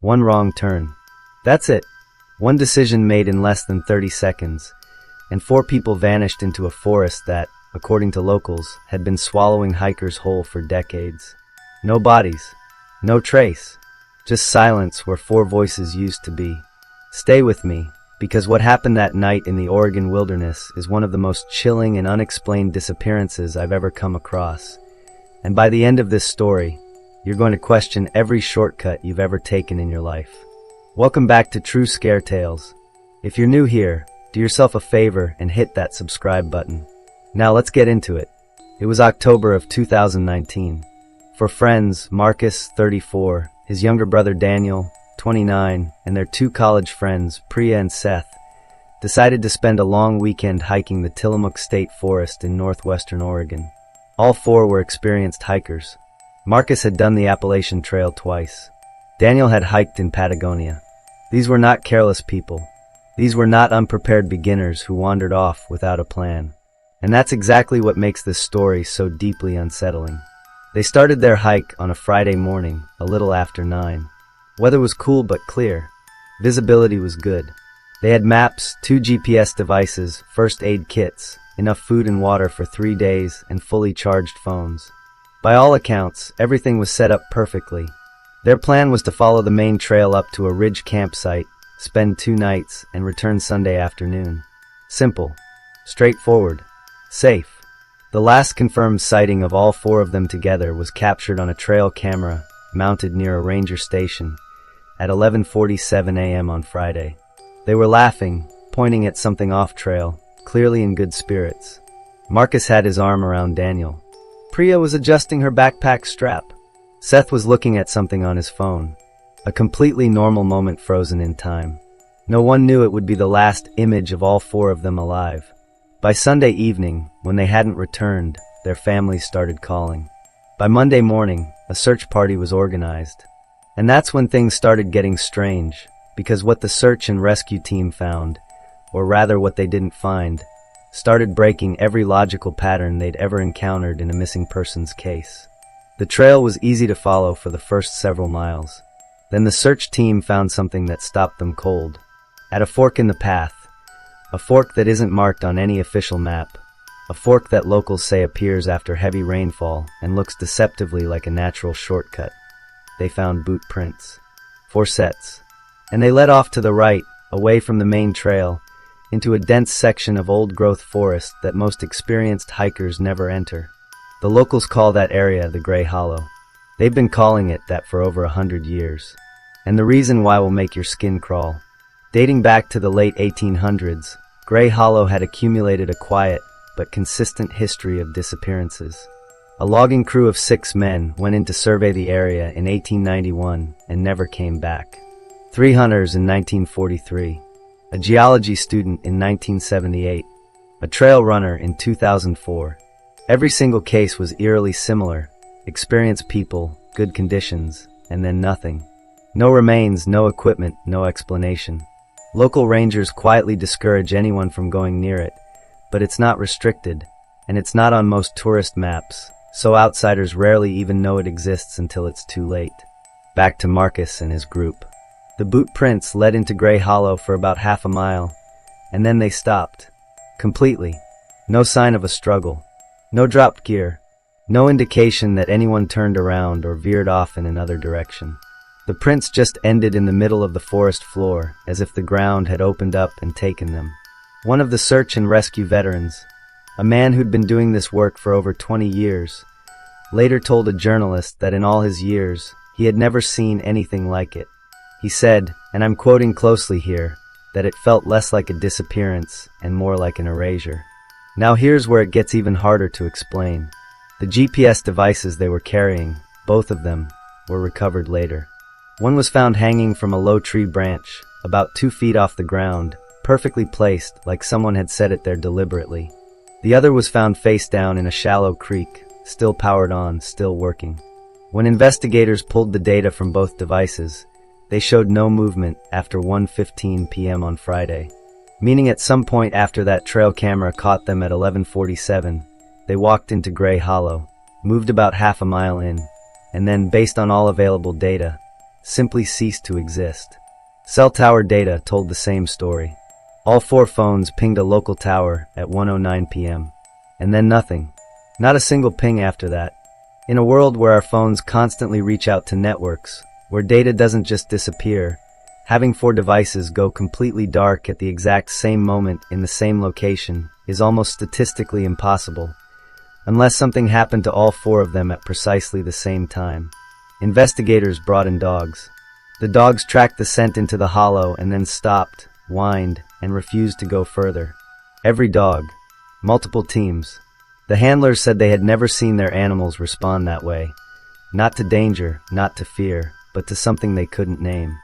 one wrong turn. That's it. One decision made in less than 30 seconds, and 4 people vanished into a forest that, according to locals, had been swallowing hikers whole for decades. No bodies, no trace, just silence where 4 voices used to be. Stay with me, because what happened that night in the Oregon wilderness is one of the most chilling and unexplained disappearances I've ever come across. And by the end of this story, you're going to question every shortcut you've ever taken in your life. Welcome back to True Scare Tales. If you're new here, do yourself a favor and hit that subscribe button. Now let's get into it. It was October of 2019. For friends, Marcus, 34, his younger brother Daniel, 29, and their 2 college friends, Priya and Seth, decided to spend a long weekend hiking the Tillamook State Forest in northwestern Oregon. All 4 were experienced hikers. Marcus had done the Appalachian Trail twice. Daniel had hiked in Patagonia. These were not careless people. These were not unprepared beginners who wandered off without a plan. And that's exactly what makes this story so deeply unsettling. They started their hike on a Friday morning, a little after 9. Weather was cool but clear. Visibility was good. They had maps, 2 GPS devices, first aid kits, enough food and water for 3 days, and fully charged phones. By all accounts, everything was set up perfectly. Their plan was to follow the main trail up to a ridge campsite, spend 2 nights, and return Sunday afternoon. Simple, straightforward, safe. The last confirmed sighting of all 4 of them together was captured on a trail camera mounted near a ranger station at 11:47 a.m. on Friday. They were laughing, pointing at something off-trail, clearly in good spirits. Marcus had his arm around Daniel. Priya was adjusting her backpack strap. Seth was looking at something on his phone. A completely normal moment frozen in time. No one knew it would be the last image of all 4 of them alive. By Sunday evening, when they hadn't returned, their families started calling. By Monday morning, a search party was organized. And that's when things started getting strange, because what the search and rescue team found, or rather what they didn't find, started breaking every logical pattern they'd ever encountered in a missing persons case. The trail was easy to follow for the first several miles. Then the search team found something that stopped them cold. At a fork in the path, a fork that isn't marked on any official map, a fork that locals say appears after heavy rainfall and looks deceptively like a natural shortcut, they found boot prints. 4 sets. And they led off to the right, away from the main trail, into a dense section of old-growth forest that most experienced hikers never enter. The locals call that area the Gray Hollow. They've been calling it that for over 100 years. And the reason why will make your skin crawl. Dating back to the late 1800s, Gray Hollow had accumulated a quiet but consistent history of disappearances. A logging crew of 6 men went in to survey the area in 1891 and never came back. 3 hunters in 1943. A geology student in 1978, a trail runner in 2004. Every single case was eerily similar. Experienced people, good conditions, and then nothing. No remains, no equipment, no explanation. Local rangers quietly discourage anyone from going near it, but it's not restricted, and it's not on most tourist maps, so outsiders rarely even know it exists until it's too late. Back to Marcus and his group. The boot prints led into Gray Hollow for about half a mile, and then they stopped. Completely. No sign of a struggle. No dropped gear. No indication that anyone turned around or veered off in another direction. The prints just ended in the middle of the forest floor, as if the ground had opened up and taken them. One of the search and rescue veterans, a man who'd been doing this work for over 20 years, later told a journalist that in all his years, he had never seen anything like it. He said, and I'm quoting closely here, that it felt less like a disappearance and more like an erasure. Now here's where it gets even harder to explain. The GPS devices they were carrying, both of them, were recovered later. One was found hanging from a low tree branch, about 2 feet off the ground, perfectly placed like someone had set it there deliberately. The other was found face down in a shallow creek, still powered on, still working. When investigators pulled the data from both devices, they showed no movement after 1:15 p.m. on Friday, meaning at some point after that trail camera caught them at 11:47, they walked into Gray Hollow, moved about half a mile in, and then, based on all available data, simply ceased to exist. Cell tower data told the same story. All 4 phones pinged a local tower at 1:09 p.m. And then nothing. Not a single ping after that. In a world where our phones constantly reach out to networks, where data doesn't just disappear, having 4 devices go completely dark at the exact same moment in the same location is almost statistically impossible, unless something happened to all 4 of them at precisely the same time. Investigators brought in dogs. The dogs tracked the scent into the hollow and then stopped, whined, and refused to go further. Every dog. Multiple teams. The handlers said they had never seen their animals respond that way. Not to danger, not to fear, but to something they couldn't name.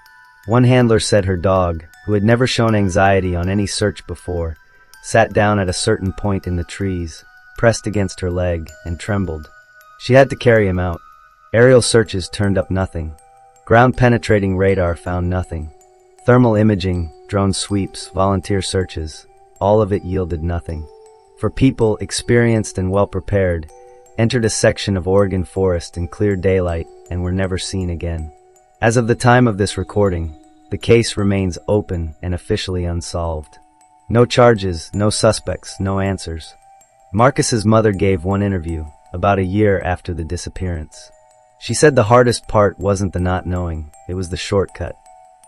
One handler said her dog, who had never shown anxiety on any search before, sat down at a certain point in the trees, pressed against her leg, and trembled. She had to carry him out. Aerial searches turned up nothing. Ground-penetrating radar found nothing. Thermal imaging, drone sweeps, volunteer searches, all of it yielded nothing. For people experienced and well-prepared, entered a section of Oregon forest in clear daylight and were never seen again. As of the time of this recording, the case remains open and officially unsolved. No charges, no suspects, no answers. Marcus's mother gave one interview, about a year after the disappearance. She said the hardest part wasn't the not knowing, it was the shortcut.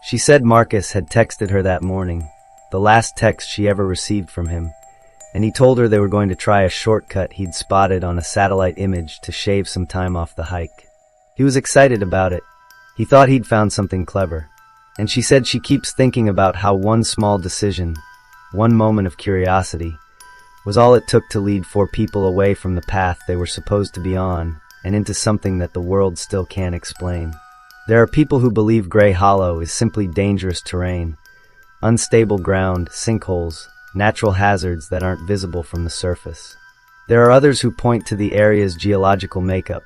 She said Marcus had texted her that morning, the last text she ever received from him, and he told her they were going to try a shortcut he'd spotted on a satellite image to shave some time off the hike. He was excited about it. He thought he'd found something clever. And she said she keeps thinking about how one small decision, one moment of curiosity, was all it took to lead 4 people away from the path they were supposed to be on and into something that the world still can't explain. There are people who believe Gray Hollow is simply dangerous terrain, unstable ground, sinkholes, natural hazards that aren't visible from the surface. There are others who point to the area's geological makeup,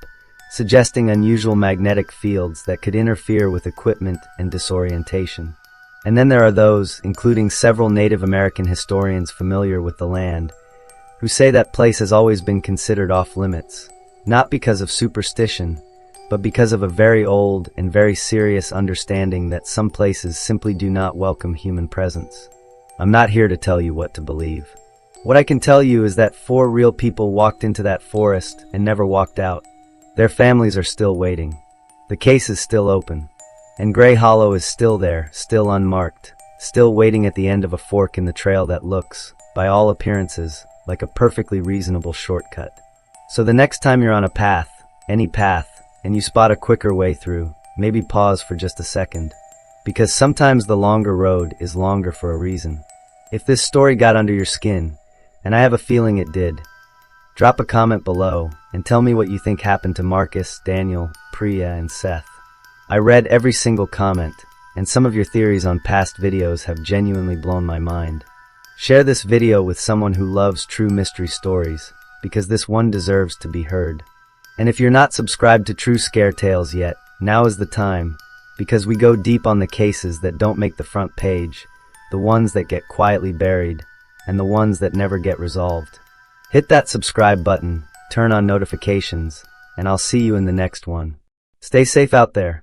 suggesting unusual magnetic fields that could interfere with equipment and disorientation. And then there are those, including several Native American historians familiar with the land, who say that place has always been considered off-limits, not because of superstition, but because of a very old and very serious understanding that some places simply do not welcome human presence. I'm not here to tell you what to believe. What I can tell you is that 4 real people walked into that forest and never walked out. Their families are still waiting. The case is still open. And Gray Hollow is still there, still unmarked, still waiting at the end of a fork in the trail that looks, by all appearances, like a perfectly reasonable shortcut. So the next time you're on a path, any path, and you spot a quicker way through, maybe pause for just a second. Because sometimes the longer road is longer for a reason. If this story got under your skin, and I have a feeling it did, drop a comment below and tell me what you think happened to Marcus, Daniel, Priya, and Seth. I read every single comment, and some of your theories on past videos have genuinely blown my mind. Share this video with someone who loves true mystery stories, because this one deserves to be heard. And if you're not subscribed to True Scare Tales yet, now is the time, because we go deep on the cases that don't make the front page, the ones that get quietly buried, and the ones that never get resolved. Hit that subscribe button, turn on notifications, and I'll see you in the next one. Stay safe out there.